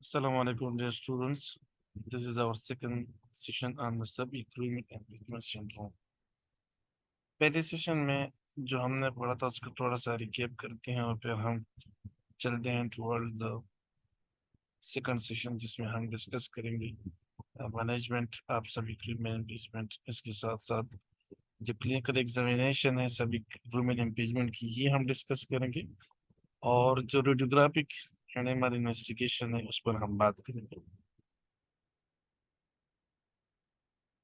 Assalamu alaikum, dear students. This is our second session on the sub-equilibrium impingement syndrome. पहले session में जो हमने पढ़ा था उसको थोड़ा सा रिकैप करते हैं और फिर हम चलते हैं टुवर्ड द सेकंड सेशन जिसमें हम डिस्कस करेंगे मैनेजमेंट ऑफ सब-इक्विलिब्रियम इम्पीचमेंट। इसके साथ साथ जो क्लिनिकल एग्जामिनेशन है सब-इक्विलिब्रियम इम्पीचमेंट की ये हम डिस्कस करेंगे और जो रेडियोग्राफिक एनिमल इन्वेस्टिगेशन है उस पर हम बात करेंगे।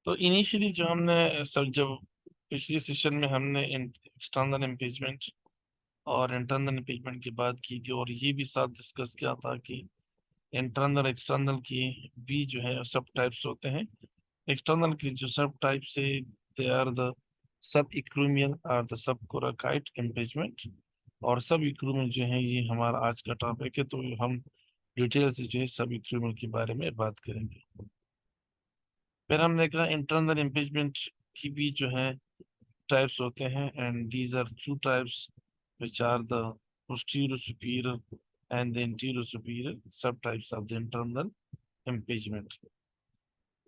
तो इनिशियली जो हमने सब जब पिछले सेशन में हमने एक्सटर्नल इम्पीचमेंट और इंटरनल इम्पीचमेंट की बात की थी और ये भी साथ डिस्कस किया था कि इंटरनल एक्सटर्नल की भी जो है सब टाइप्स होते हैं। एक्सटर्नल की जो सब टाइप्स है दे आर द सब इक्रूमियल और द सब कोराकाइट इम्पीचमेंट। और सब इक्रूमियल जो है ये हमारा आज का टॉपिक है, तो हम डिटेल से जो है सब इक्रूमियल के बारे में बात करेंगे। फिर हम देख रहे हैं इंटरनल इम्पीचमेंट की भी जो है types होते हैं, and these are two types which are the posterior superior and the anterior superior subtypes of the internal impingement.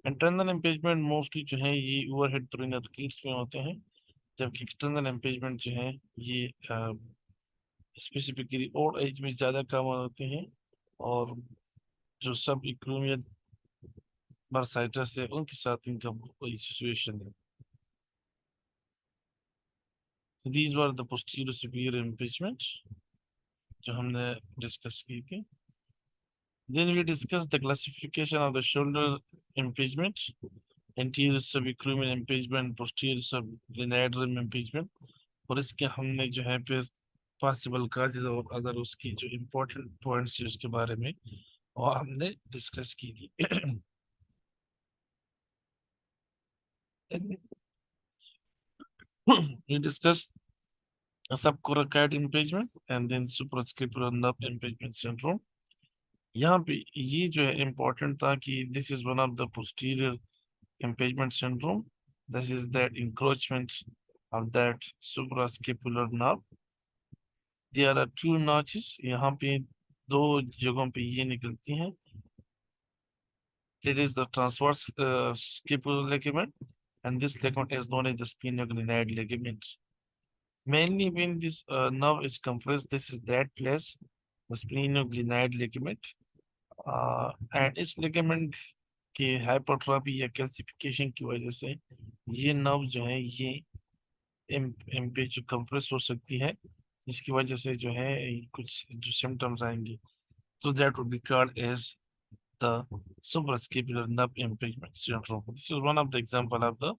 Internal impingement mostly जो है ये overhead through athletes में होते हैं, जबकि external impingement जो है ये स्पेसिफिकली ओल्ड एज में ज़्यादा कॉमन होते हैं और जो सब इक्रूमियल बर्साइटस है उनके साथ इनका वही सिचुएशन है। So these were the posterior superior impingement जो हमने डिस्कस की थी। Then we discussed the classification of the shoulder impingement, anterior subacromial impingement, posterior subglenoidal impingement, और इसके हमने जो है फिर पॉसिबल काजेज और अदर उसकी जो इम्पोर्टेंट पॉइंट्स है उसके बारे में और हमने डिस्कस की थी। We discussed subcoracoid impingement and then suprascapular nerve impingement syndrome. यहाँ पे ये जो है इम्पोर्टेंट था कि this is one of the posterior impingement syndrome. This is that encroachment of that suprascapular nerve. There are two notches. यहाँ पे दो जगहों पे ये निकलती हैं. It is the transverse scapular ligament, and this ligament is known as the sphenoglenoid ligament. Mainly when this nerve is compressed, this is that place, the sphenoglenoid ligament. And इस ligament के हाइपरट्रॉफी या calcification की वजह से ये nerve जो है ये एम पे जो कंप्रेस हो सकती है, जिसकी वजह से जो है कुछ जो सिम्टम्स आएंगे, तो that would be called as the suprascapular nerve impingement syndrome. This is one of the example of the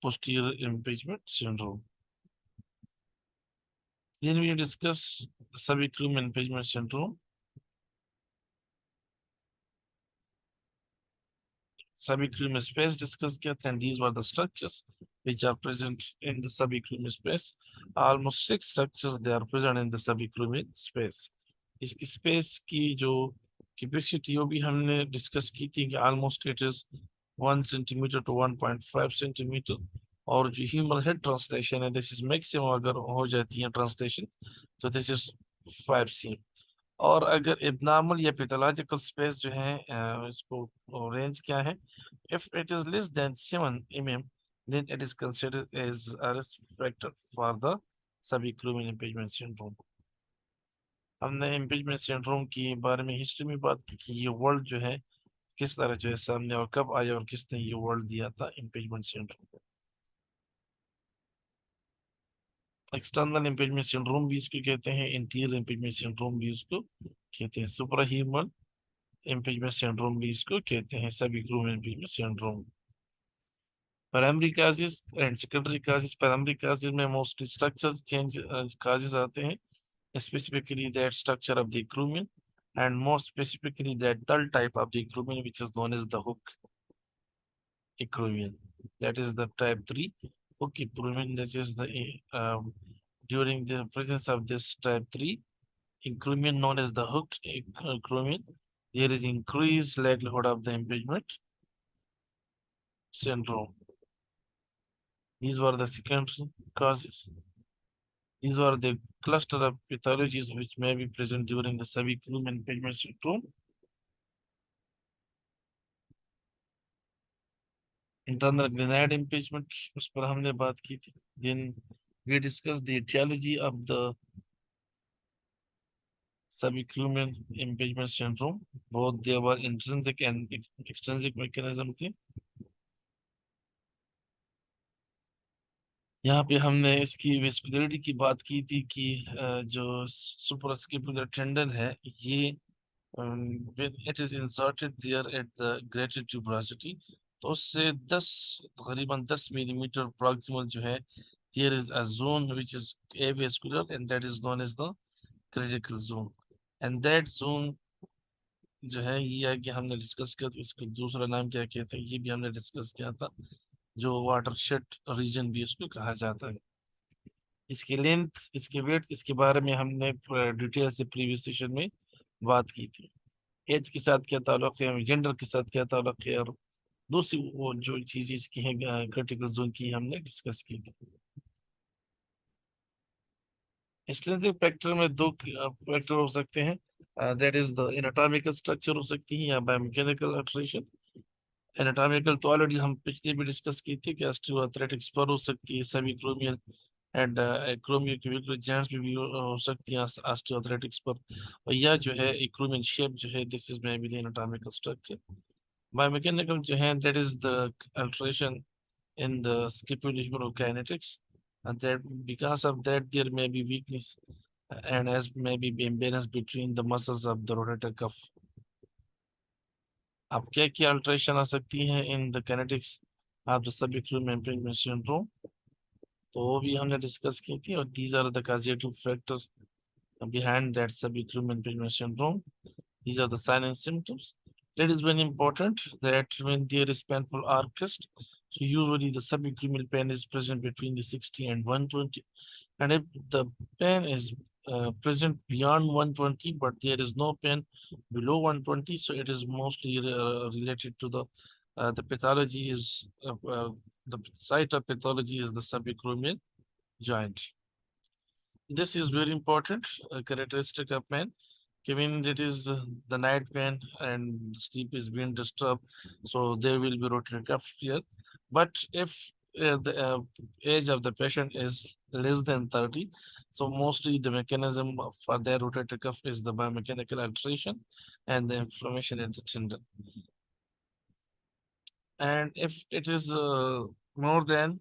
posterior impingement syndrome. Then we discuss the subacromial impingement syndrome. Subacromial space discuss किया था, and these were the structures which are present in the subacromial space. Almost 6 structures they are present in the subacromial space. इसकी space की जो capacity वो भी हमने discuss की थी कि almost it is 1 centimetre to 1.5 centimetre, और जो ह्यूमन हेड ट्रांसलेशन है दिस इज मैक्सिमम अगर हो जाती है ट्रांसलेशन तो दिस इज 5 cm। और अगर एबनॉर्मल या पैथोलॉजिकल स्पेस जो है इसको रेंज क्या है, if it is less than 7 mm then it is considered as a risk factor for the subacromial impingement syndrome. हमने इम्पीचमेंट सिंड्रोम के बारे में हिस्ट्री में बात की कि ये वर्ड जो है किस तरह जो है सामने और कब आया और किसने ये वर्ड दिया था impeachment syndrome. External impeachment syndrome भी इसको कहते हैं, इंटीरियर इम्पीचमेंट सिंड्रोम भी इसको कहते हैं, सुपराह्यूमन इम्पीचमेंट सिंड्रोम भी इसको कहते हैं, सभी groom impeachment syndrome. Primary causes and secondary causes, primary causes में मोस्टली स्ट्रक्चर चेंज काजेस आते हैं, specifically that structure of the crewman, and more specifically that dull type of the crewman which is known as the hook crewman. That is the type 3 hook crewman. That is the during the presence of this type 3 crewman known as the hooked crewman, there is increased likelihood of the impingement syndrome. These were the secondary causes. These were the cluster of pathologies which may be present during the subacromial impingement syndrome. Internal glenoid impingement, उस पर हमने बात की थी। Then we discuss the etiology of the subacromial impingement syndrome. Both they were intrinsic and extrinsic mechanism थी। यहाँ पे हमने इसकी वेस्कुलरिटी की बात की थी कि जो सुपरस्केपुलर टेंडन है ये when it is inserted there at the greater tuberosity, तो उससे 10 तकरीबन 10 मिलीमीटर proximal जो है, there is a zone which is avascular and that is known as the critical zone, and that zone जो है ये है कि हमने डिस्कस किया, तो इसको दूसरा नाम क्या कहते हैं ये भी हमने डिस्कस किया था, जो वाटरशेड रीजन भी इसको कहा जाता है। इसकी लेंथ, इसके वेट, इसके बारे में हमने डिटेल से प्रीवियस सेशन में बात की थी। एज के साथ क्या ताल्लुक है, जेंडर के साथ क्या ताल्लुक है, और दूसरी वो जो चीज इसकी है क्रिटिकल जोन की हमने डिस्कस की थी। एक्सटेंसिव फैक्टर में दो फैक्टर हो सकते हैं, that is the anatomical structure हो सकती है या बायोमैकेनिकल अल्टरेशन। एनाटॉमिकल तो ऑलरेडी हम पिछले भी डिस्कस की थी कि ऑस्टियोआर्थराइटिस पर हो सकती है, सभी क्रोमियल एंड एक्रोमियो क्यूबिकुलर जॉइंट्स में भी हो सकती है ऑस्टियोआर्थराइटिस पर, और यह जो है एक्रोमियल शेप जो है, this is may be the anatomical structure. Biomechanical जो है, that is the alteration in the scapulohumerokinetics, and that because of that there may be weakness and as may be imbalance between the muscles of the rotator cuff. अब क्या क्या alteration आ सकती है in the kinetics of the subacromial impingement syndrome, तो वो भी हमने discuss की थी, और these are the causative factors behind that subacromial impingement syndrome. These are the signs and symptoms. That is very important that when there is painful arc crest, so usually the subacromial pain is present between the 60 and 120. And if the pain is present beyond 120, but there is no pain below 120, so it is mostly related to the pathology is the site of pathology is the subacromial joint. This is very important characteristic of pain. Given it is the night pain and sleep is being disturbed, so there will be rotator cuff here. But if the age of the patient is less than 30, so mostly the mechanism for their rotator cuff is the biomechanical alteration and the inflammation in the tendon. And if it is more than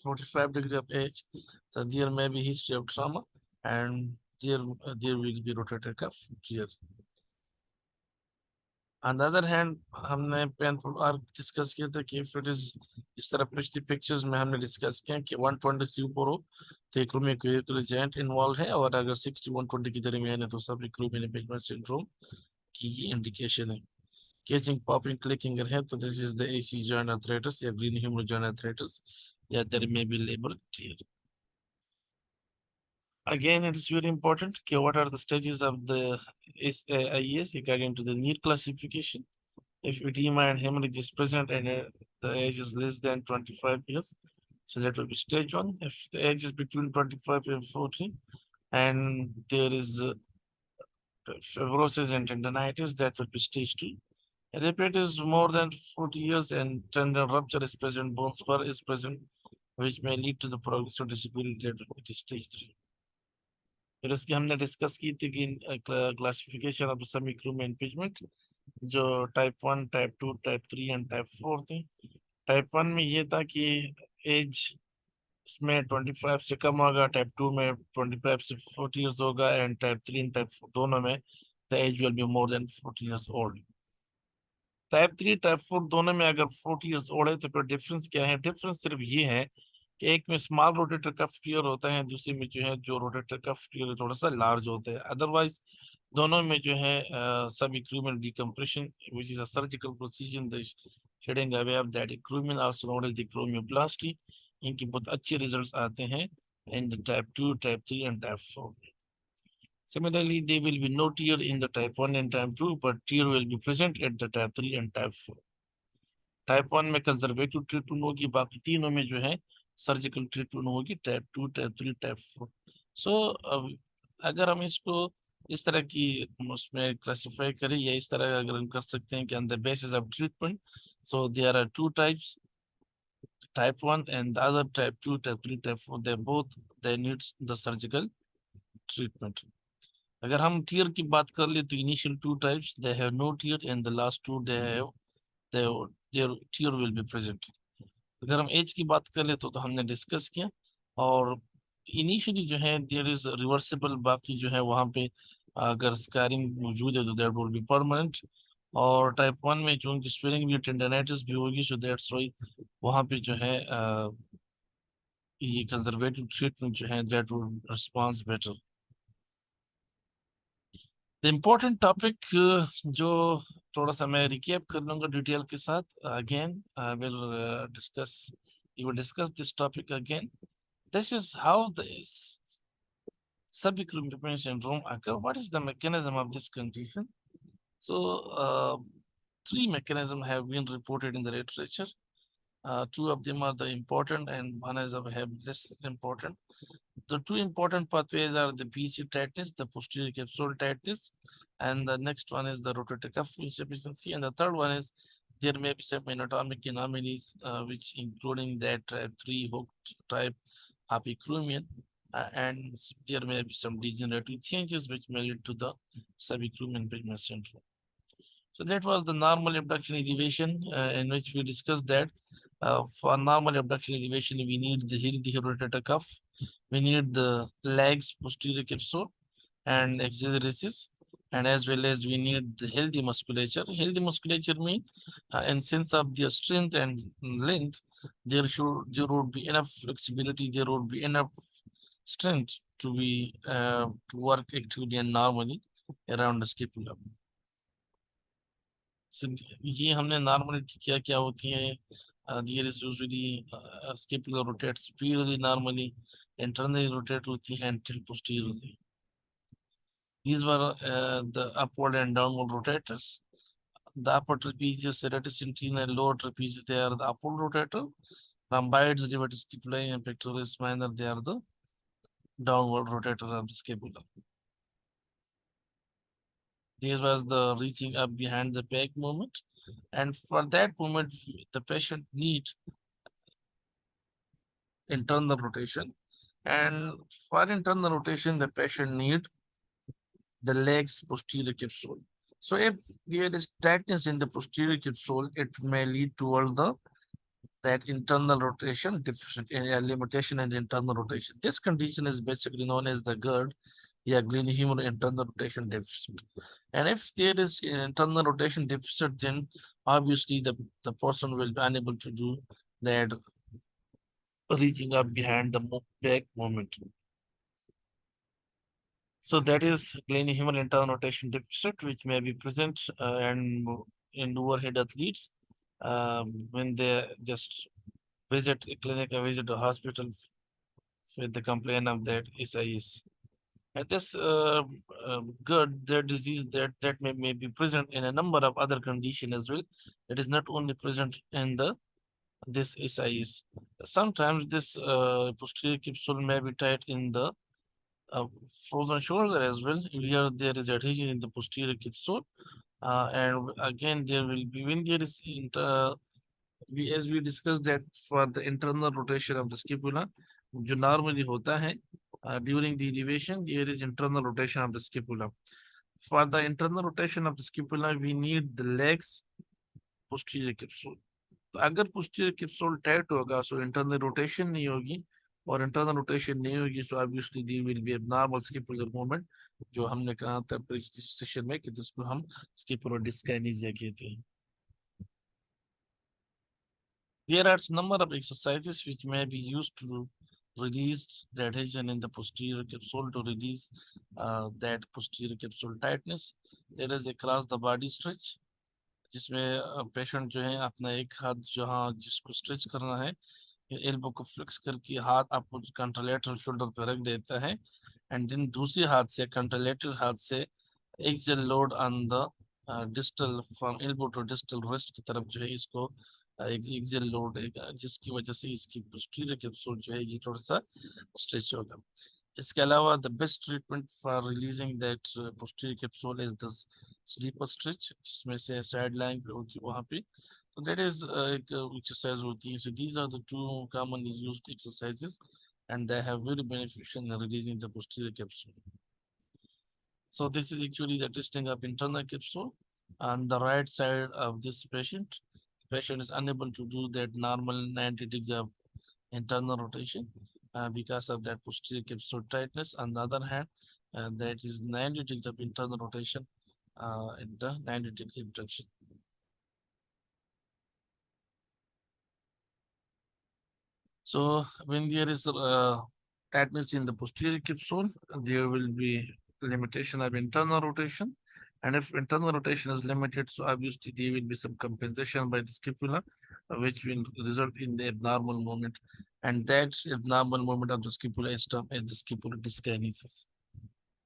45 degree of age, so there may be history of trauma and there will be rotator cuff here. On the other hand, हमने painful arc discuss किया था कि if it is इस तरह पिछली pictures में हमने discuss किया कि 120 से ऊपर हो तो एक्रोमियल जॉइंट इन्वॉल्व है, और अगर 60 120 की दरमियान है तो सब एक्रोमियल इम्पिंजमेंट सिंड्रोम की ये इंडिकेशन है। केजिंग पॉपिंग क्लिकिंग है तो this is the AC joint arthritis या ग्रीन ह्यूमरल जॉइंट आर्थराइटिस या there may be labral tear. Again, it is very important what are the stages of the IES according to the NEET classification. If edema and hemorrhage is present and the age is less than 25 years, so that will be stage 1. If the age is between 25 and 40 and there is fibrosis and tendinitis, that will be stage 2. And if it is more than 40 years and tendon rupture is present, bone spur is present, which may lead to the progressive disability, that will be stage 3. फिर उसकी हमने discuss की थी कि classification of सबक्यूमेन impeachment, जो type 1, type 2, type 3 and type 4 थी। Type 1 में ये था कि एज इसमें 25 से कम होगा, टाइप 2 में 25 से 40 इयर्स होगा, एंड टाइप 3 एंड टाइप 4 दोनों में the age will be more than 40 years old. Type 3 type 4 दोनों में अगर 40 इयर्स ओल्ड है तो फिर डिफरेंस क्या है? डिफरेंस सिर्फ ये है कि एक में स्मॉल रोटेटर कफ टियर होता है, दूसरे में जो है जो रोटेटर कफ टियर थोड़ा सा लार्ज होता है। अदरवाइज दोनों में जो है subacromial decompression which is a surgical procedure, the shedding away of that acromion also known as the acromioplasty, इनके बहुत अच्छे रिजल्ट्स आते हैं in the type 2, type 3 and type 4। Similarly, there will be no tear in the type 1 and type 2, but tear will be present at the type 3 and type 4. Type 1 में conservative treatment होगी, बाकी तीनों में जो है surgical treatment होगी, type 2, type 3, type 4। सो अगर हम इसको इस तरह की उसमें क्लासिफाई करें या इस तरह अगर हम कर सकते हैं कि on the basis of treatment, so there are two types, type 1 and the other type 2, type 3, type 4, they needs the surgical treatment. अगर हम tier की बात कर ले तो initial 2 types they have no tier and the last 2 their tier will be present. अगर हम as की बात कर ले तो हमने डिस्कस किया, और इनिशियली जो है देयर इज रिवर्सिबल, बाकी जो है वहाँ पे अगर स्कारिंग मौजूद है तो दैट विल बी परमानेंट। और टाइप 1 में जो उनकी स्वेलिंग भी टेंडनाइटिस भी होगी, सो दैट्स व्हाई वहाँ पे जो है ये कंजर्वेटिव ट्रीटमेंट जो है that will response better. The important topic जो थोड़ा सा मैं रिकैप कर लूंगा डिटेल के साथ, again I will discuss you will discuss this topic again. This is how the subacromial syndrome occur. What is the mechanism of this condition? So, three mechanisms have been reported in the literature. Two of them are the important, and one is of have less important. The two important pathways are the PC tightness, the posterior capsule tightness, and the next one is the rotator cuff insufficiency, and the third one is there may be some anatomic anomalies, which including that type 3 hooked type Impingement, and there may be some degenerative changes which may lead to the Subacromial syndrome. So that was the normal abduction elevation, in which we discussed that for normal abduction elevation we need the healthy rotator cuff, we need the legs posterior capsule and axillary, and as well as we need the healthy musculature. Healthy musculature means in sense of their strength and length, there would be enough flexibility, there would be enough strength to be to work actively and normally around the scapula. So ये हमने normally क्या क्या होती है, there is usually scapula rotates superiorly normally, internally rotate होती है until posteriorly. These were the upward and downward rotators. The upper trapezius, serratus anterior, and lower trapezius, they are the upward rotator. Rhomboids, levator scapulae, and pectoralis minor, they are the downward rotator of the scapula. This was the reaching up behind the back movement. And for that movement, the patient needs internal rotation. And for internal rotation, the patient needs the legs posterior capsule. So if there is tightness in the posterior capsule, it may lead toward that internal rotation deficit, a limitation in the internal rotation. This condition is basically known as the GERD, glenohumeral internal rotation deficit. And if there is an internal rotation deficit, then obviously the person will be unable to do that reaching up behind the back movement. So that is glenohumeral internal rotation deficit, which may be present and in overhead athletes when they just visit a clinic or visit a hospital with the complaint of that SIS. And this GERD, their disease that may be present in a number of other conditions as well. It is not only present in this SIS. Sometimes this posterior capsule may be tight in the frozen shoulder as well. Here there is adhesion in the posterior capsule, and again there will be when there is as we discussed that for the internal rotation of the scapula, जो normally होता है during the elevation, there is internal rotation of the scapula. For the internal rotation of the scapula, we need the legs posterior capsule. तो अगर posterior capsule tight होगा, so internal rotation नहीं होगी, और internal rotation नहीं होगी, so obviously there will be abnormal scapular movement, जो हमने कहा था previous session में कि जिसको हम scapular dyskinesia कहते हैं. There are a number of exercises which may be used to release the adhesion in the posterior capsule, to release that posterior capsule tightness. There is a across the body stretch, जिसमें patient जो है अपना एक हाथ जहाँ जिसको stretch करना है, एल्बो को फ्लेक्स करके हाथ आपको कंट्रोलेटरल शोल्डर पर रख देता है, एंड देन दूसरे हाथ से कंट्रोलेटरल हाथ से axial load on the distal from elbow to distal wrist की तरफ जो है इसको एक्सेल लोड है, जिसकी वजह से इसकी पोस्टीरियर कैप्सूल जो है ये थोड़ा सा स्ट्रेच होगा. इसके अलावा the best treatment for releasing that posterior capsule is the sleeper stretch, जिसमें से साइड लाइन पे होगी वहाँ पे that is exercise routine. So these are the two commonly used exercises, and they have very beneficial in releasing the posterior capsule. So this is actually the testing of internal capsule on the right side of this patient. The patient is unable to do that normal 90 degrees of internal rotation because of that posterior capsule tightness. On the other hand, that is 90 degrees of internal rotation in the 90 degrees abduction. So when there is tightness in the posterior capsule, there will be limitation of internal rotation. And if internal rotation is limited, so obviously there will be some compensation by the scapula, which will result in the abnormal movement. And that abnormal movement of the scapula is termed as the scapular dyskinesis.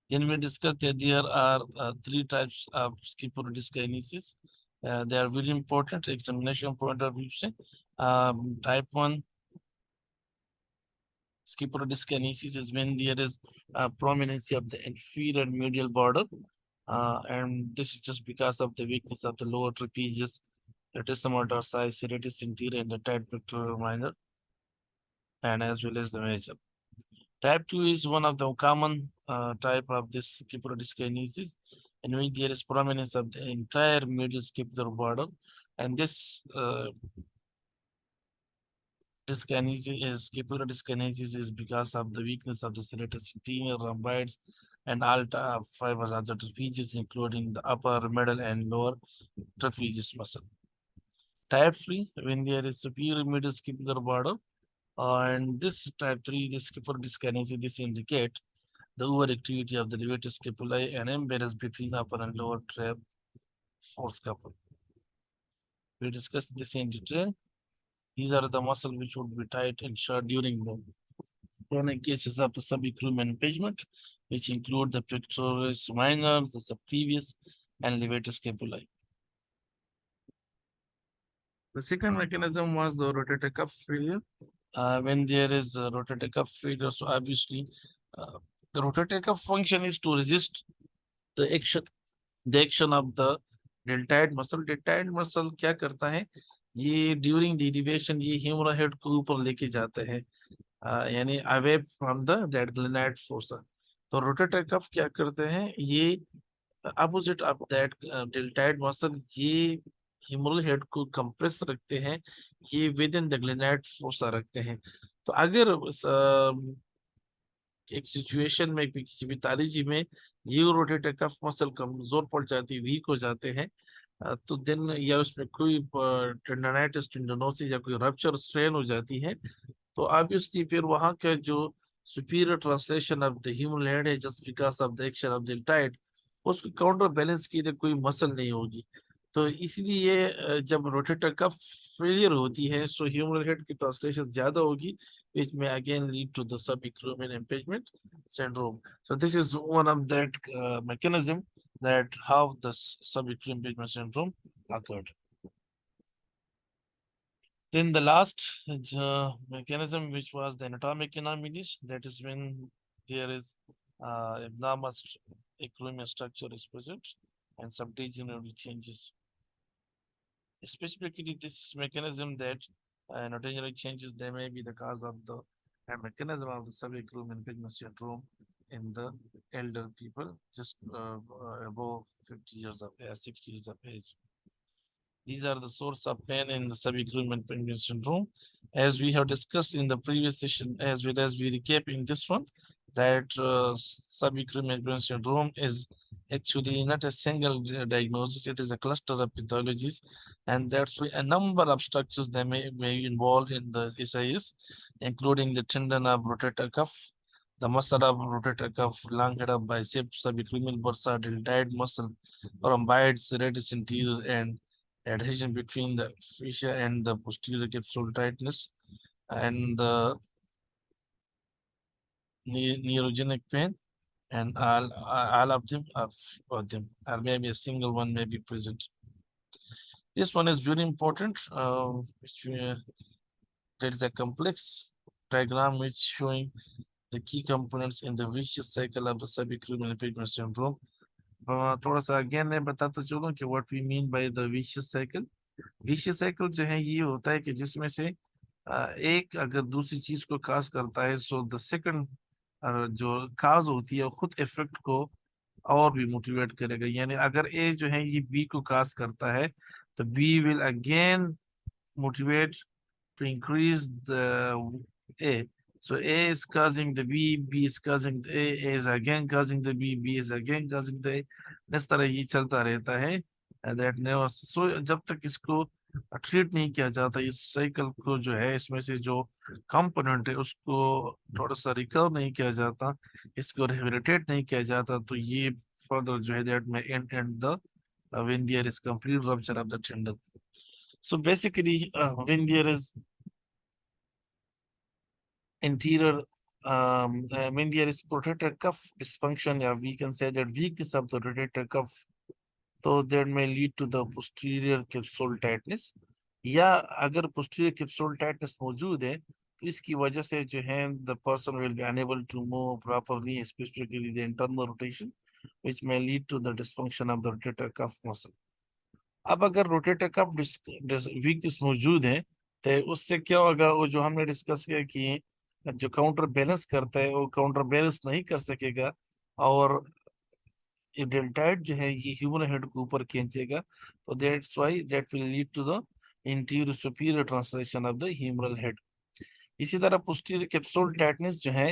Then we discussed that there are three types of scapular dyskinesis. They are very important examination point of view. Type 1 scapular dyskinesis is when there is a prominence of the inferior medial border, and this is just because of the weakness of the lower trapezius, latissimus dorsi, serratus inferior, and the tight pectoral minor, and as well as the major. Type 2 is one of the common type of this scapular dyskinesis, in which there is prominence of the entire medial scapular border, and this scapular dyskinesis is because of the weakness of the serratus anterior, rhomboids, and all fibers of the trapezius, including the upper, middle, and lower trapezius muscle. Type 3, when there is superior middle scapular border, and this type 3, the scapular dyskinesis, this indicate the overactivity of the levator scapulae and imbalance between upper and lower trap forescapula. We discussed this in detail. These are the muscles which would be tight and short during the chronic cases of the subacromial impingement, which include the pectoralis minor, the subclavius, and levator scapulae. The second mechanism was the rotator cuff failure. When there is a rotator cuff failure, so obviously uh, the rotator cuff function is to resist the action of the deltoid muscle. Deltoid muscle क्या करता है, ये during डिरिवेशन ये humeral head को ऊपर लेके जाते हैं, यानी अवे फ्रॉम द दैट ग्लेनाइड फोर्सा. तो रोटेटर कफ क्या करते हैं, ये opposite of that deltoid muscle, ये ह्यूमरल हेड को कंप्रेस रखते हैं, ये विद इन द ग्लेनाइड फोर्सा रखते हैं. तो अगर एक सिचुएशन में किसी भी तारीजी में ये रोटेटर कफ मसल कमजोर पड़ जाती है, वीक हो जाते हैं, तो देन या उसमें कोई टेंडनाइटिस टेंडनोसिस या कोई रप्चर स्ट्रेन हो जाती है, तो ऑब्वियसली फिर वहां का जो superior translation of the human head है just because of the action of the tide, उसको काउंटर बैलेंस की लिए कोई मसल नहीं होगी. तो इसलिए जब रोटेटर कफ फेलियर होती है, सो ह्यूमन हेड की ट्रांसलेशन ज्यादा होगी, which may again lead to the subacromial impingement syndrome. So this is one of that mechanism that how the subacromial impingement syndrome occurred. Then the last mechanism, which was the anatomic anomalies, that is when there is abnormal acromial structure is present and some degenerative changes. Specifically, this mechanism that degenerative changes, they may be the cause of the mechanism of the subacromial impingement syndrome in the elder people, just above 50 years of age, 60 years of age. These are the source of pain in the subacromial impingement syndrome. As we have discussed in the previous session, as well as we recap in this one, that subacromial impingement syndrome is actually not a single diagnosis, it is a cluster of pathologies, and that's why a number of structures that may involve in the SIS, including the tendon of rotator cuff, the muscle of rotator cuff, long head of bicep, subacromial bursa, deltoid muscle, rhomboids, serratus anterior, and adhesion between the fascia and the posterior capsule tightness, and the neurogenic pain, and all of them are for them, or maybe a single one may be present. This one is very important, which there is a complex diagram which showing the key components in the vicious cycle of the subacromial impingement syndrome. थोड़ा सा again मैं बताता चलूं कि what we mean by the vicious cycle. Vicious cycle जो है ये होता है कि जिसमें से एक अगर दूसरी चीज को काज करता है, सो द सेकंड जो काज होती है वो खुद इफेक्ट को और भी मोटिवेट करेगा। यानी अगर ए जो है ये बी को काज करता है, तो be will again motivate to increase the A. So A is causing the B, B is causing the A is again causing the B, B is again causing the A. इस तरह ये चलता रहता है। That never, so जब तक इसको treat नहीं किया जाता, इस साइकिल को जो है इसमें से जो कंपोनेंट है उसको थोड़ा सा रिकवर नहीं किया जाता, इसको रिहेबिलिटेट नहीं किया जाता, तो ये फर्दर जो है दैट में and the when there is complete rupture of the tendon. So basically, when there is anterior, when there is rotator cuff dysfunction, yeah, we can say that weakness of the rotator cuff, so that may lead to the posterior capsule tightness. या अगर posterior capsule tightness मौजूद है, तो इसकी वजह से जो है the person will be unable to move properly, especially the internal rotation, which may lead to the dysfunction of the rotator cuff muscle. अब अगर रोटेटर कफ वीकनेस मौजूद है, तो उससे क्या होगा, वो जो हमने डिस्कस किया कि जो काउंटर बैलेंस करता है वो काउंटर बैलेंस नहीं कर सकेगा, और ये डेल्टाइड जो है ये ह्यूमन हेड को ऊपर खींचेगा, तो that's why that will lead to the anterior superior translation of the humeral head. इसी तरह पोस्टीरियर कैप्सूल टाइटनेस जो है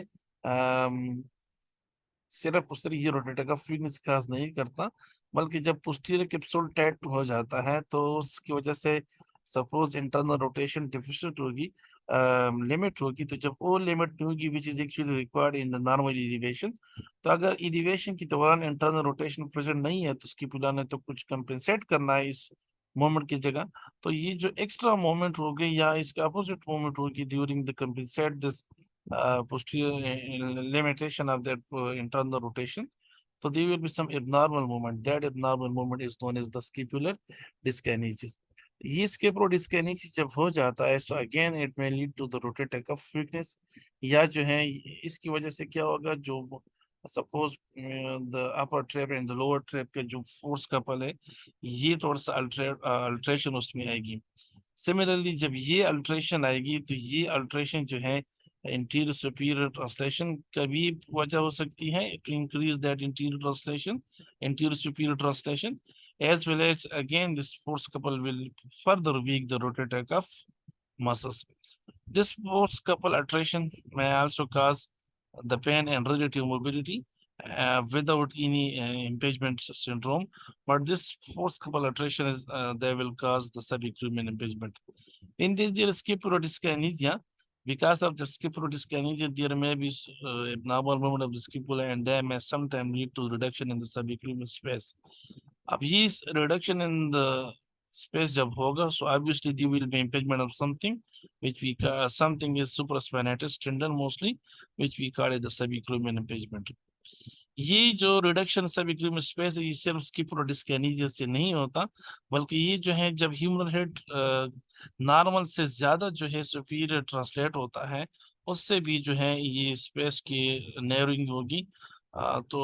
सिर्फ उस ये रोटेटर का फिटनेस खास नहीं करता, बल्कि जब पोस्टीरियर कैप्सूल टाइट हो जाता है तो उसकी वजह से सपोज इंटरनल रोटेशन डिफिशिएंट होगी, लिमिट होगी, तो जब वो लिमिट नहीं होगी which is actually required in the normal elevation, तो अगर इलिवेशन के दौरान इंटरनल रोटेशन प्रेजेंट नहीं है तो उसकी पिला ने तो कुछ कंपेंसेट करना है इस मोमेंट की जगह, तो ये जो एक्स्ट्रा मोमेंट होगी या इसका अपोजिट मोमेंट होगी during the compensate this posterior limitation of that internal rotation. So there will be some abnormal movement. That abnormal movement is known as the scapular dyskinesis. ये scapular dyskinesis जब हो जाता है, so again it may lead to the rotator cuff weakness, या जो है इसकी वजह से क्या होगा, जो suppose the upper trap and the lower trap के जो फोर्स कपल है, ये थोड़ा सा अल्ट्रेशन उसमें आएगी। सिमिलरली जब ये अल्ट्रेशन आएगी, तो ये अल्ट्रेशन जो है इंटीरियर सुपीरियर ट्रांसलेशन का भी वजह हो सकती है, to increase that anterior translation, anterior superior translation, as well as again this force couple will further weak the rotator cuff muscles. This force couple alteration may also cause the pain and relative mobility without any impingement syndrome, but this force couple alteration is they will cause the subacromial impingement. In the there is scapulodyskinesia. Because of the scapulodyskinesia, there may be abnormal movement of the scapula, and they may sometimes lead to reduction in the subacromial space. अब ये reduction in the space जब होगा, so obviously there will be impingement of something, which we call something is supraspinatus tendon mostly, which we call it the subacromial impingement. ये जो reduction सबक्यूबियल space है, ये सिर्फ स्किपुलोडिस्किनेसिया से नहीं होता, बल्कि ये जो है जब ह्यूमरल हेड नॉर्मल से ज्यादा जो है सुपीरियर ट्रांसलेट होता है, उससे भी जो है ये स्पेस की नैरोइंग होगी। तो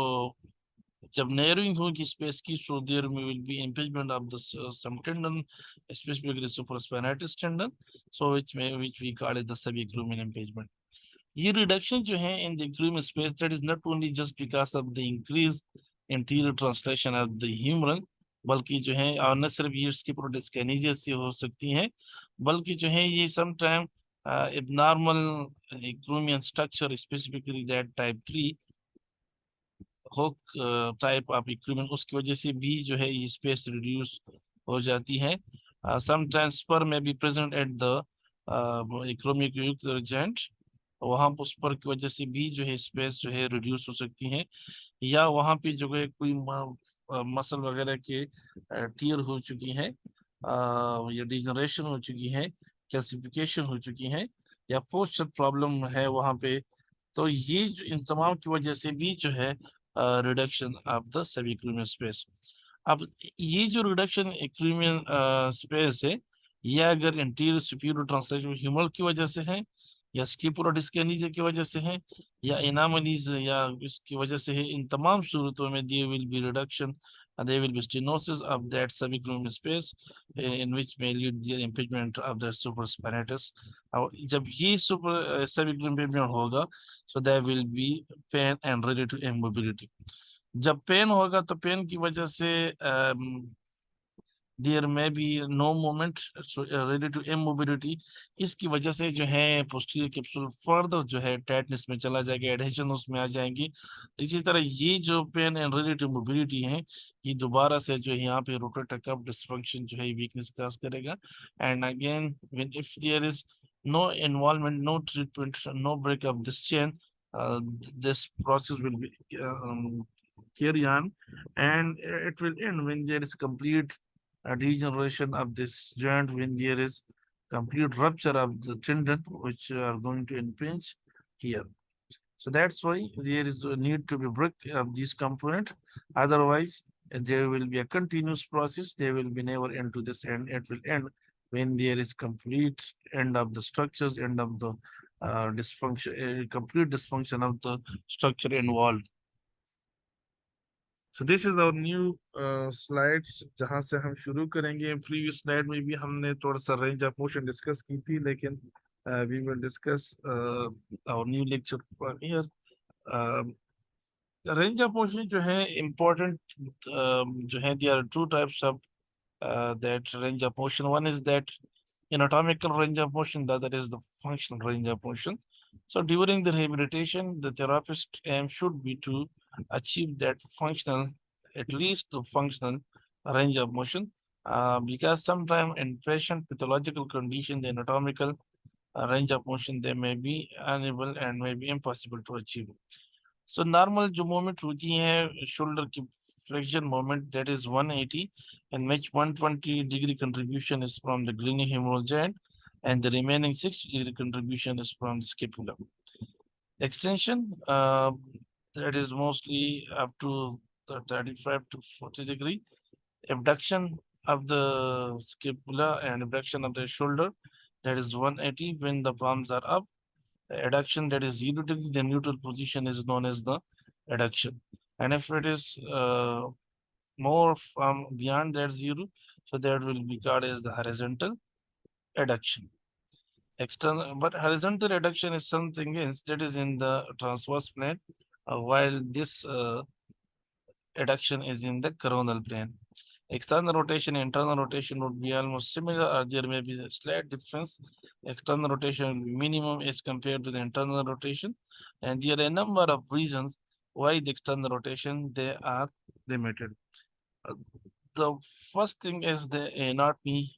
जब नैरोइंग होगी स्पेस की, so there may will be impingement of the some tendon, specifically supraspinatus tendon, so which we call it the subacromial impingement. ये रिडक्शन जो है in the acromion space, that is not only just because of the increase interior translation of the humeral, बल्कि जो है और न सिर्फ ये इसकी प्रोडिस्किनेसिया से हो सकती है, बल्कि जो है ये some time abnormal acromion structure, specifically that type 3 hook type of acromion, उसकी वजह से भी जो है ये स्पेस रिड्यूस हो जाती है। Some time spur may be present at the acromial joint, वहां उस पर की वजह से भी जो है स्पेस जो है रिड्यूस हो सकती है, या वहां पे जो है कोई मसल वगैरह के टीयर हो चुकी है, या डिजनरेशन हो चुकी है, कैल्सिफिकेशन हो चुकी है, या पोस्चर प्रॉब्लम है वहां पे, तो ये जो इन तमाम की वजह से भी जो है रिडक्शन ऑफ द सबक्यूमेन स्पेस। अब ये जो रिडक्शन एक्यूमेन स्पेस है, ये अगर इंटीरियर सुपीरियर ट्रांसलेशन ह्यूमरल की वजह से है, या स्किपुलोडिस्किनेसिया की वजह से है, या एनामलीज या इसकी वजह से है, इन तमाम सूरतों में there will be reduction there will be stenosis of that subacromial space in which may lead the impingement of the supraspinatus. और जब ये super subacromial impingement होगा, so there will be pain and related immobility. जब pain होगा तो pain की वजह से there may be no movement related to immobility. इसकी वजह से जो है पोस्टीरियर कैप्सूल फर्दर जो है टाइटनेस में चला जाएगा, एडहेजन उसमें आ जाएंगी। इसी तरह ये जो पेन एंड रिलेटेड मोबिलिटी है, ये दोबारा से जो है यहाँ पे रोटेटर कफ डिसफंक्शन जो है वीकनेस काज करेगा। And again when if there is no involvement, no treatment, no break of this chain, this process will be carry on, and it will end when there is complete degeneration of this joint, when there is complete rupture of the tendon which are going to impinge here. So that's why there is a need to be break of this component. Otherwise, there will be a continuous process. There will be never end to this end. It will end when there is complete end of the structures, end of the dysfunction, complete dysfunction of the structure involved. So this is our new slides जहाँ से हम शुरू करेंगे। Previous slide में भी हमने थोड़ा सा range of motion discuss की थी, लेकिन we will discuss our new lecture here. Range of motion जो है important जो है, there are two types of that range of motion. One is that anatomical range of motion, the other is the functional range of motion. So during the rehabilitation, the therapist aim should be to achieve that functional, at least the functional range of motion, because sometimes in patient pathological condition, the anatomical range of motion, they may be unable and may be impossible to achieve. So normal जो movement होती है shoulder की flexion movement, that is 180, in which 120-degree contribution is from the glenohumeral joint and the remaining 60-degree contribution is from the scapula. Extension, that is mostly up to the 35 to 40 degree. Abduction of the scapula and abduction of the shoulder, that is 180 when the palms are up. Adduction, that is 0 degree, the neutral position is known as the adduction. And if it is more from beyond that 0, so that will be called as the horizontal adduction. External, but horizontal adduction is something else that is in the transverse plane, while this adduction is in the coronal plane. External rotation, internal rotation would be almost similar, or there may be a slight difference. External rotation will be minimum as compared to the internal rotation, and there are a number of reasons why the external rotation they are limited. The first thing is the anatomy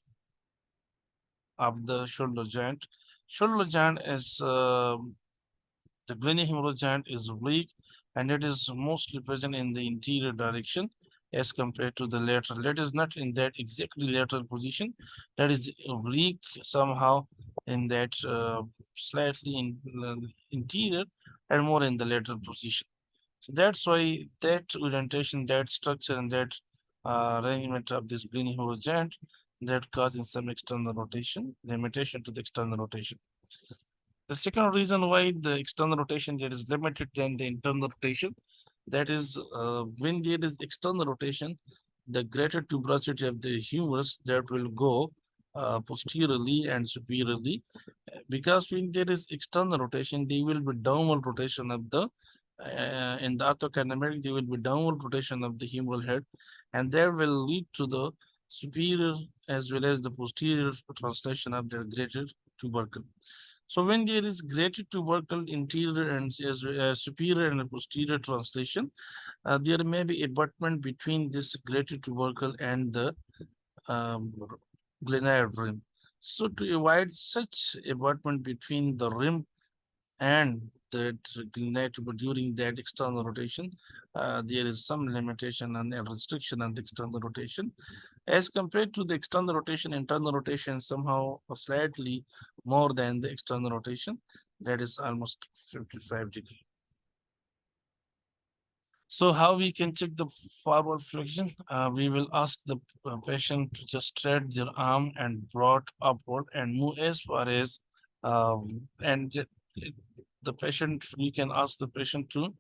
of the shoulder joint. Shoulder joint is the glenohumeral joint is weak, and it is mostly present in the interior direction as compared to the lateral. That is not in that exactly lateral position. That is weak somehow in that slightly in interior and more in the lateral position. So that's why that orientation, that structure, and that arrangement of this glenohumeral joint that causing some external rotation, limitation to the external rotation. The second reason why the external rotation that is limited than the internal rotation, that is when there is external rotation, the greater tuberosity of the humerus that will go posteriorly and superiorly, because when there is external rotation, there will be downward rotation of the in the orthokinematic, there will be downward rotation of the humeral head, and that will lead to the superior as well as the posterior translation of the greater tubercle. So when there is greater tubercle interior and superior and posterior translation, there may be abutment between this greater tubercle and the glenoid rim. So to avoid such abutment between the rim and the glenoid tubercle during that external rotation, there is some limitation and restriction on the external rotation. As compared to the external rotation, internal rotation somehow slightly more than the external rotation, that is almost 55 degree. So how we can check the forward flexion? We will ask the patient to just stretch their arm and brought upward and move as far as, the patient, we can ask the patient to,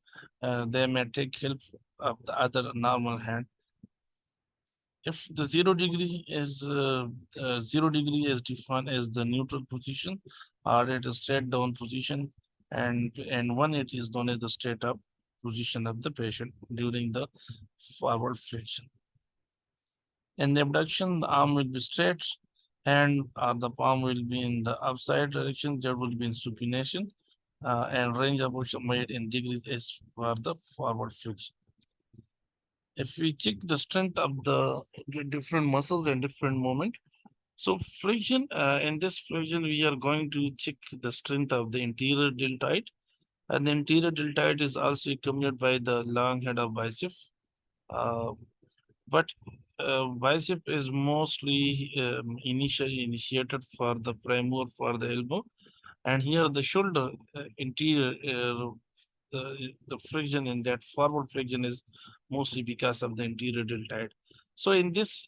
they may take help of the other normal hand If the 0 degree is defined as the neutral position or at a straight down position, and one it is known as the straight up position of the patient during the forward flexion. In the abduction, the arm will be straight and the palm will be in the upside direction. There will be in supination and range of motion made in degrees as for the forward flexion. If we check the strength of the different muscles and different movement, so flexion, in this flexion, we are going to check the strength of the interior deltoid, and the interior deltoid is also accompanied by the long head of bicep. Uh, but bicep is mostly initiated for the femur for the elbow, and here the shoulder interior the friction in that forward friction is mostly because of the interior deltoid. So in this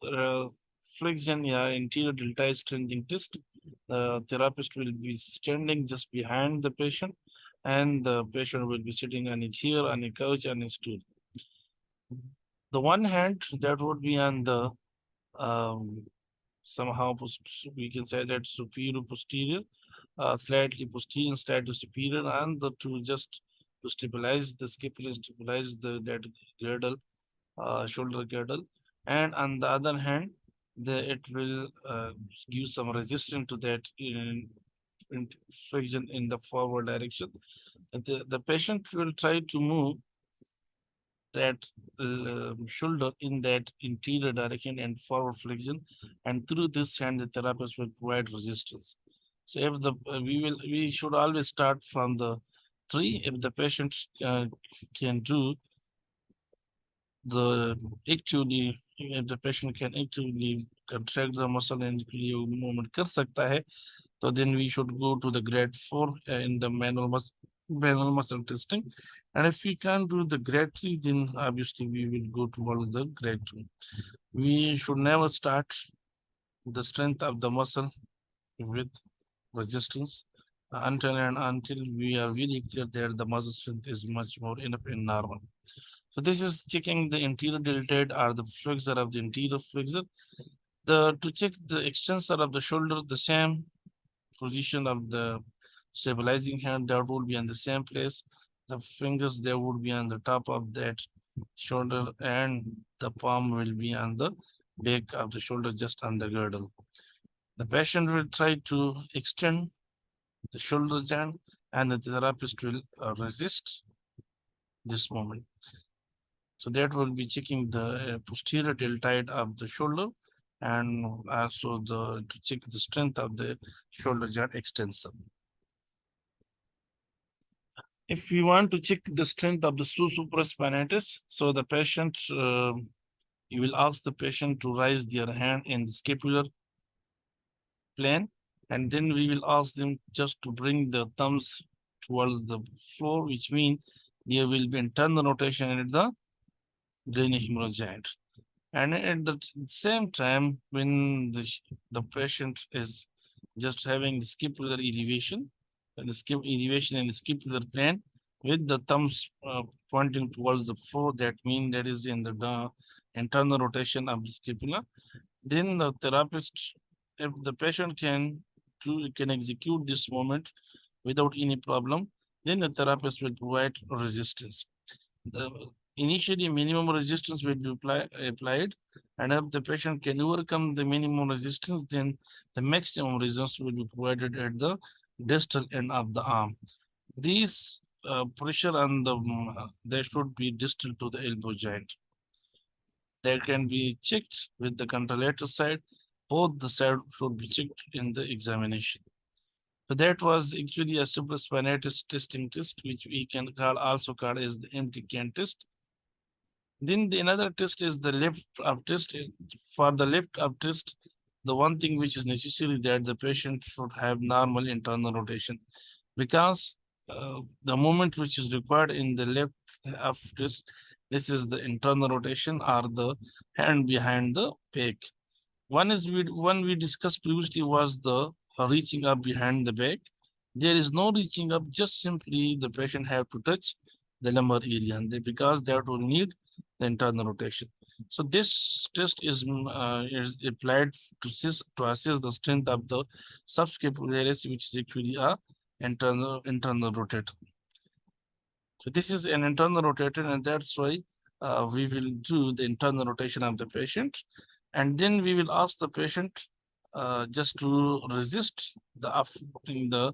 friction, yeah, interior deltoid strengthening test, the therapist will be standing just behind the patient, and the patient will be sitting on a chair, on a couch, on a stool. The one hand that would be on the um, somehow we can say that superior posterior, slightly posterior, slightly superior, and the to just to stabilize the scapula, stabilize the that girdle, shoulder girdle, and on the other hand, it will give some resistance to that in friction in the forward direction. And the patient will try to move that shoulder in that interior direction and forward flexion, and through this hand the therapist will provide resistance. So if the we should always start from the tree. If the patient can do the actively, if the patient can actively contract the muscle and movement कर सकता है, so then we should go to the grade 4 in the manual muscle testing. And if we can't do the grade 3, then obviously we will go towards the grade 2. We should never start the strength of the muscle with resistance until we are really clear that the muscle strength is much more enough in normal. So this is checking the interior deltoid or the flexor of the interior flexor. To check the extensor of the shoulder, the same position of the stabilizing hand that would be in the same place. The fingers they would be on the top of that shoulder, and the palm will be on the back of the shoulder, just on the girdle. The patient will try to extend the shoulder joint, and the therapist will resist this movement. So that will be checking the posterior deltoid of the shoulder, and also to check the strength of the shoulder joint extensor. If we want to check the strength of the supraspinatus, so the patient, you will ask the patient to raise their hand in the scapular plane, and then we will ask them just to bring the thumbs towards the floor, which means there will be internal rotation at the glenohumeral joint. And at the same time, when the patient is just having the scapular elevation, and the elevation in the scapular plane with the thumbs pointing towards the floor, that means that is in the internal rotation of the scapula. Then the therapist, if the patient can execute this movement without any problem, then the therapist will provide resistance. Initially, minimum resistance will be applied, and if the patient can overcome the minimum resistance, then the maximum resistance will be provided at the distal end of the arm. These pressure on they should be distal to the elbow joint. They can be checked with the contralateral side. Both the sides should be checked in the examination. So that was actually a supraspinatus testing test, which we can also call as the empty can test. Then another test is the lift up test. For the lift up test, the one thing which is necessary that the patient should have normal internal rotation, because the movement which is required in the lift up test, this is the internal rotation or the hand behind the back. One we discussed previously was the reaching up behind the back. There is no reaching up, just simply the patient have to touch the lumbar area, and because that will need the internal rotation. So this test is applied to assess the strength of the subscapularis, which is actually a internal rotator. So this is an internal rotator, and that's why we will do the internal rotation of the patient, and then we will ask the patient just to resist the upping the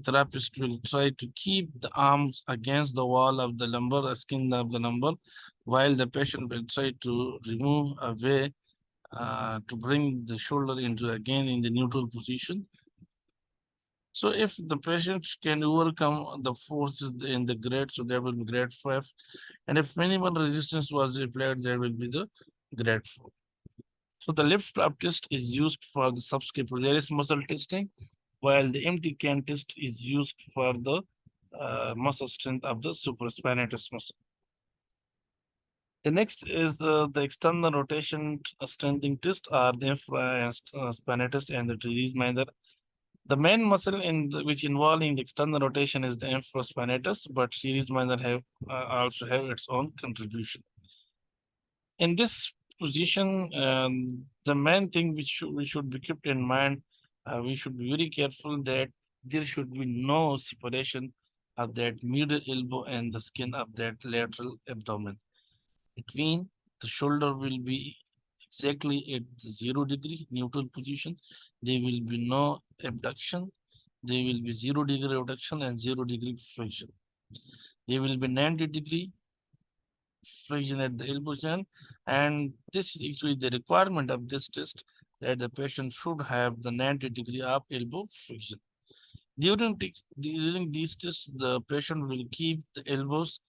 therapist will try to keep the arms against the wall of the lumbar, skin of the lumbar, while the patient will try to remove away to bring the shoulder into again in the neutral position. So if the patient can overcome the forces in the grade, so there will be grade 5. And if minimal resistance was applied, there will be the grade 4. So the lift flap test is used for the subscapularis muscle testing, while the empty can test is used for the muscle strength of the supraspinatus muscle. The next is the external rotation strengthening test or the infraspinatus and the teres minor. The main muscle which involved in the external rotation is the infraspinatus, but teres minor have also have its own contribution. In this position, the main thing which we should be kept in mind, we should be very careful that there should be no separation of that middle elbow and the skin of that lateral abdomen. It means the shoulder will be exactly at the 0 degree neutral position. There will be no abduction. There will be 0 degree abduction and 0 degree flexion. There will be 90 degree flexion at the elbow joint, and this is actually the requirement of this test that the patient should have the 90 degree of elbow flexion. During these tests, the patient will keep the elbows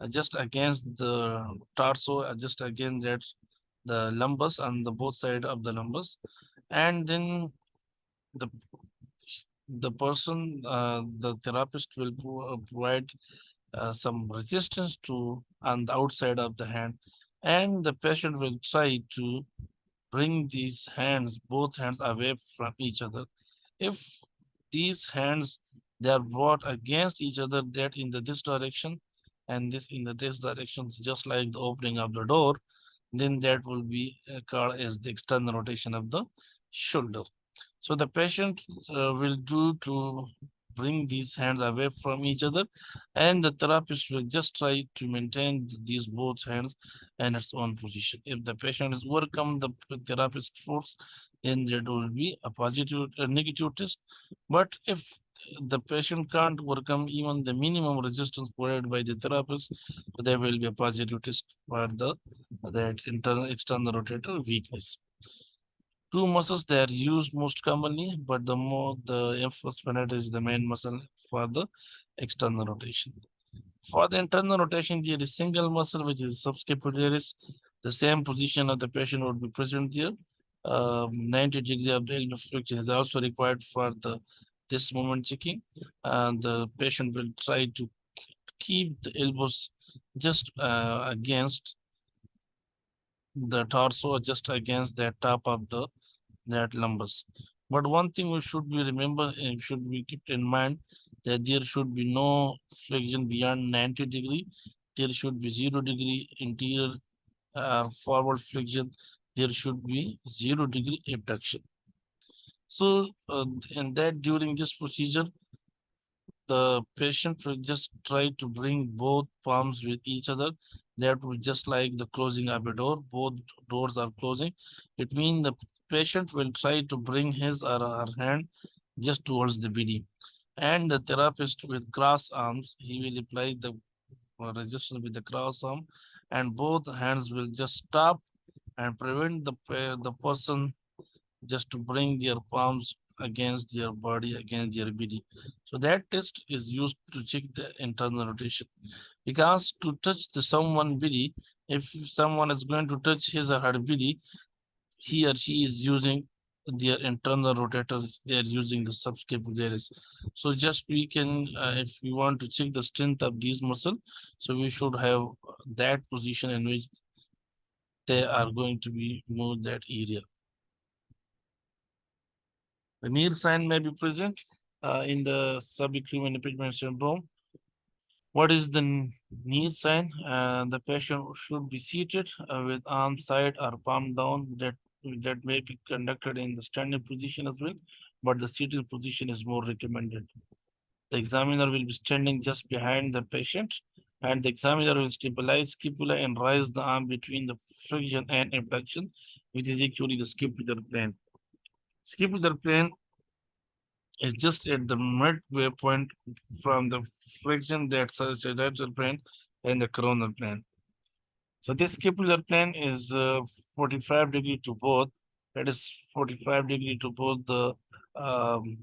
just against the torso, just against that the lumbus on the both side of the lumbus, and then the the therapist will provide some resistance to on the outside of the hand, and the patient will try to bring these hands, both hands, away from each other. If these hands they are brought against each other, that in this direction and this in this direction, just like the opening of the door, then that will be called as the external rotation of the shoulder. So the patient will do to bring these hands away from each other, and the therapist will just try to maintain these both hands in its own position. If the patient is overcome the therapist force, then there will be a positive, a negative test. But if the patient can't overcome even the minimum resistance provided by the therapist, there will be a positive test for the that internal external rotator weakness. Two muscles they are used most commonly, but the infraspinatus is the main muscle for the external rotation. For the internal rotation, there is single muscle which is subscapularis. The same position of the patient would be present there. 90 degree of the elbow flexion is also required for the this moment checking, and the patient will try to keep the elbows just against the torso, just against the top of the that lumbus. But one thing we should be remember and should be kept in mind that there should be no flexion beyond 90 degree. There should be 0 degree interior forward flexion. There should be 0 degree abduction. So, and that during this procedure, the patient will just try to bring both palms with each other. That will just like the closing of a door. Both doors are closing. It means the patient will try to bring his or her hand just towards the BD. And the therapist with cross arms, he will apply the resistance with the cross arm, and both hands will just stop and prevent the person just to bring their palms against their body, against their body. So that test is used to check the internal rotation. Because to touch the someone body, if someone is going to touch his or her body, he or she is using their internal rotators, they are using the subscapularis. So just we can, if we want to check the strength of these muscle, so we should have that position in which they are going to be move that area. The near sign may be present in the subacromial impingement syndrome. What is the knee sign? The patient should be seated with arms side or palm down. That may be conducted in the standing position as well, but the seated position is more recommended. The examiner will be standing just behind the patient, and the examiner will stabilize scapula and raise the arm between the flexion and abduction, which is actually the scapular plane. Scapular plane is just at the midway point from the flexion that's the sagittal plane and the coronal plane. So this scapular plane is 45 degree to both. That is 45 degree to both the um,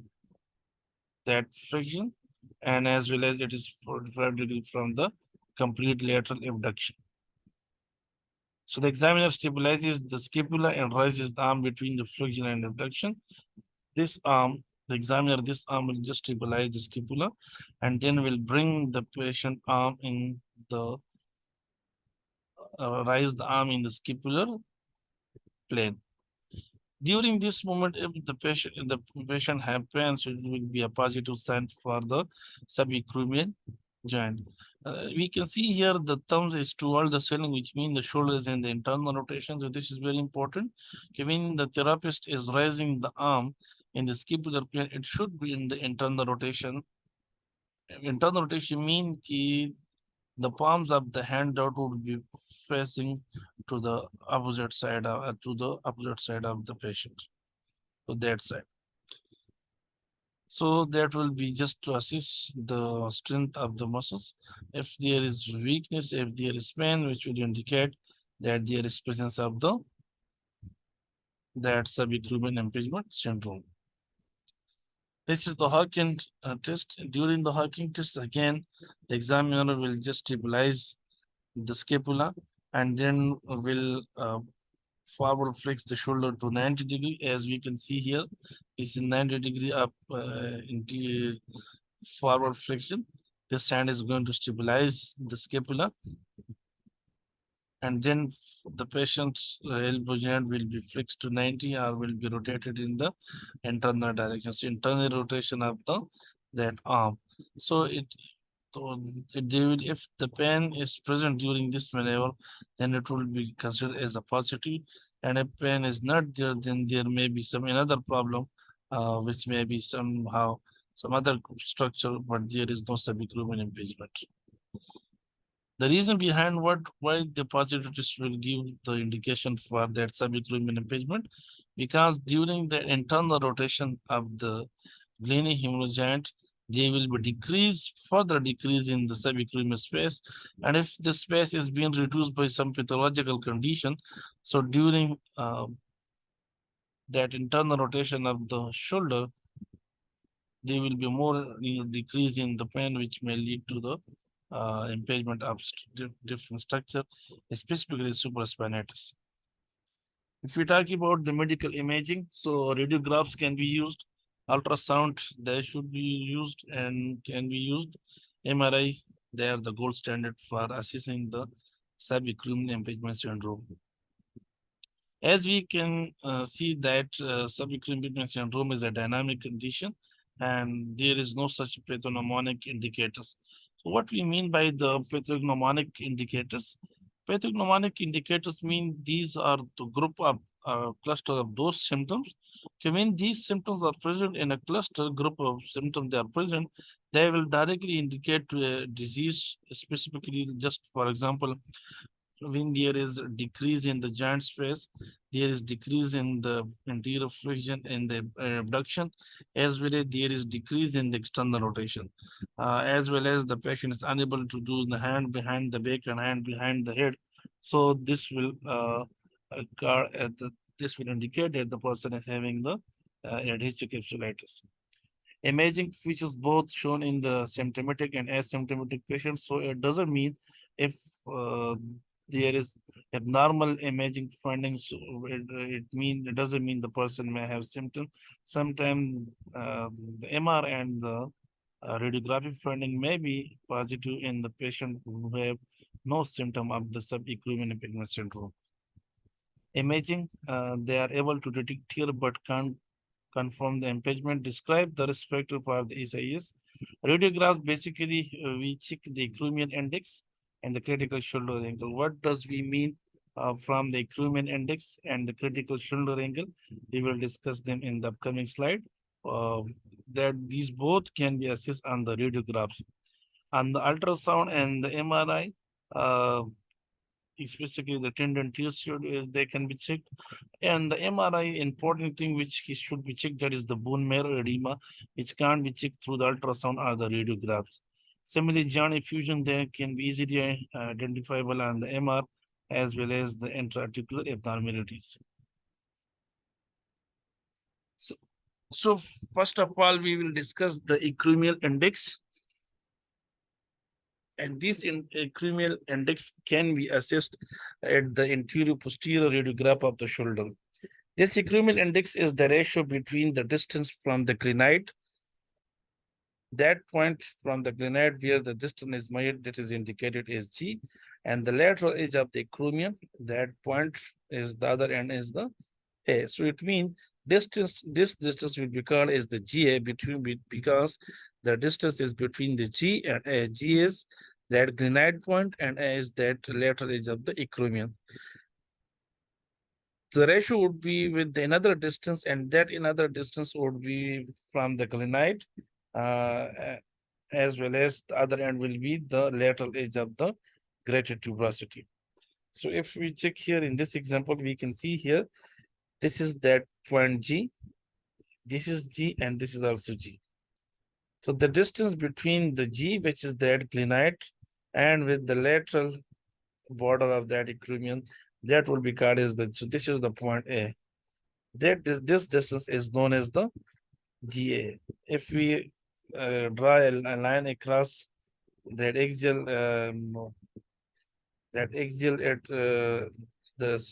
that flexion, and as well as it is 45 degree from the complete lateral abduction. So the examiner stabilizes the scapula and raises the arm between the flexion and abduction. This arm will just stabilize the scapula and then will bring the patient arm in the, raise the arm in the scapular plane. During this moment, if the patient have pain, so it will be a positive sign for the subacromial joint. We can see here the thumbs is toward the ceiling, which means the shoulder is in the internal rotation. So this is very important. When the therapist is raising the arm in the scapular plane, it should be in the internal rotation. Internal rotation means the palms of the hand out would be facing to the opposite side of the patient, to that side. So that will be just to assess the strength of the muscles. If there is weakness, if there is pain, which will indicate that there is presence of that subacromial impingement syndrome. This is the Hawking test. During the Hawking test, again, the examiner will just stabilize the scapula and then will forward flex the shoulder to 90 degree. As we can see here, it's in 90 degree up into forward flexion. This hand is going to stabilize the scapula, and then the patient's elbow joint will be flexed to 90 or will be rotated in the internal direction. So internal rotation of that arm. So if the pain is present during this maneuver, then it will be considered as a positive. And if pain is not there, then there may be some another problem, which may be somehow some other structure, but there is no subacromial impingement. The reason behind why the positive test will give the indication for that subacromial impingement, because during the internal rotation of the glenoid hemorrhagiant, they will be further decrease in the subacromial space. And if the space is being reduced by some pathological condition, so during that internal rotation of the shoulder, there will be more decrease in the pain, which may lead to the impingement of different structure, specifically supraspinatus. If we talk about the medical imaging, so radiographs can be used, ultrasound they should be used and can be used, MRI they are the gold standard for assessing the subacromial impingement syndrome. As we can see that subacromial syndrome is a dynamic condition and there is no such pathognomonic indicators. So what we mean by the pathognomonic indicators? Pathognomonic indicators mean these are the group of cluster of those symptoms. Okay, when these symptoms are present in a cluster group of symptoms they are present, they will directly indicate to a disease, specifically just for example, when there is a decrease in the joint space, there is decrease in the anterior flexion and the abduction, as well as there is decrease in the external rotation, as well as the patient is unable to do the hand behind the back and hand behind the head. So this will occur this will indicate that the person is having the adhesive capsulitis. Imaging features both shown in the symptomatic and asymptomatic patients. So it doesn't mean if there is abnormal imaging findings, so it doesn't mean the person may have symptoms. Sometimes the MR and the radiographic finding may be positive in the patient who have no symptom of the subacromial impingement syndrome. Imaging, they are able to detect here but can't confirm the impingement, describe the respective part of the SIS. Radiographs, basically, we check the acromion index and the critical shoulder angle. What does we mean from the acromion index and the critical shoulder angle? We will discuss them in the upcoming slide. Uh, that these both can be assessed on the radiographs. On the ultrasound and the MRI, especially the tendon tissue, they can be checked. And the MRI, important thing which should be checked, that is the bone marrow edema, which can't be checked through the ultrasound or the radiographs. Similarly, joint effusion there can be easily identifiable on the MR as well as the intra-articular abnormalities. So, so first of all, we will discuss the acromial index. And this acromial index can be assessed at the anterior posterior radiograph of the shoulder. This acromial index is the ratio between the distance from the glenoid, that point from the glenoid where the distance is measured, that is indicated as G, and the lateral edge of the acromion, that point is the other end is the A. So it means this distance will be called as the GA because the distance is between the G and A. G is that glenoid point and A is that lateral edge of the acromion. The ratio would be with another distance, and that another distance would be from the glenoid, as well as the other end will be the lateral edge of the greater tuberosity. So if we check here in this example, we can see here, this is that point G, this is G, and this is also G. So the distance between the G, which is that glenoid, and with the lateral border of that acromion, that will be called as the, so this is the point A. That this distance is known as the GA. If we draw a line across that axial at the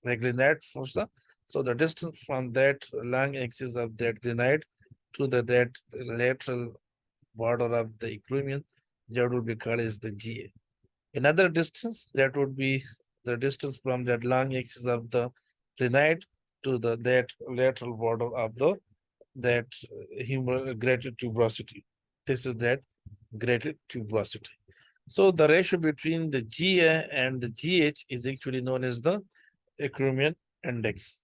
glenoid fossa, so the distance from that long axis of that glenoid to that lateral border of the acromion, that would be called as the GA. Another distance, that would be the distance from that long axis of the glenoid to that lateral border of the that greater tuberosity. This is that greater tuberosity. So the ratio between the GA and the GH is actually known as the acromion index.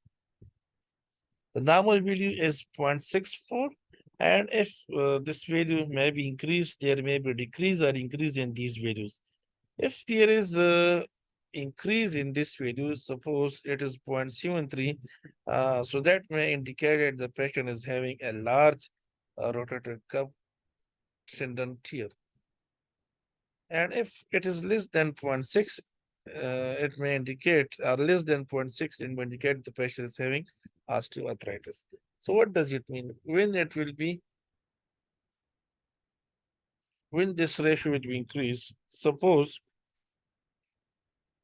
The normal value is 0.64, and if this value may be increased, there may be decrease or increase in these values. If there is a increase in this value, suppose it is 0.73, so that may indicate that the patient is having a large rotator cuff tendon tear. And if it is less than 0.6, it may indicate, or less than 0.6, it may indicate the patient is having osteoarthritis. So what does it mean? When this ratio will be increased, suppose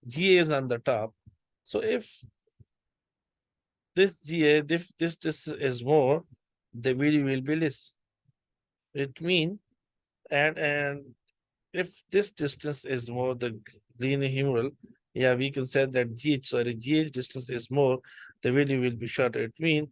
GA is on the top. So if this GA, if this is more, the value will be less. It means, and if this distance is more, the glenohumeral, yeah, we can say that GH distance is more, the value will be shorter. It means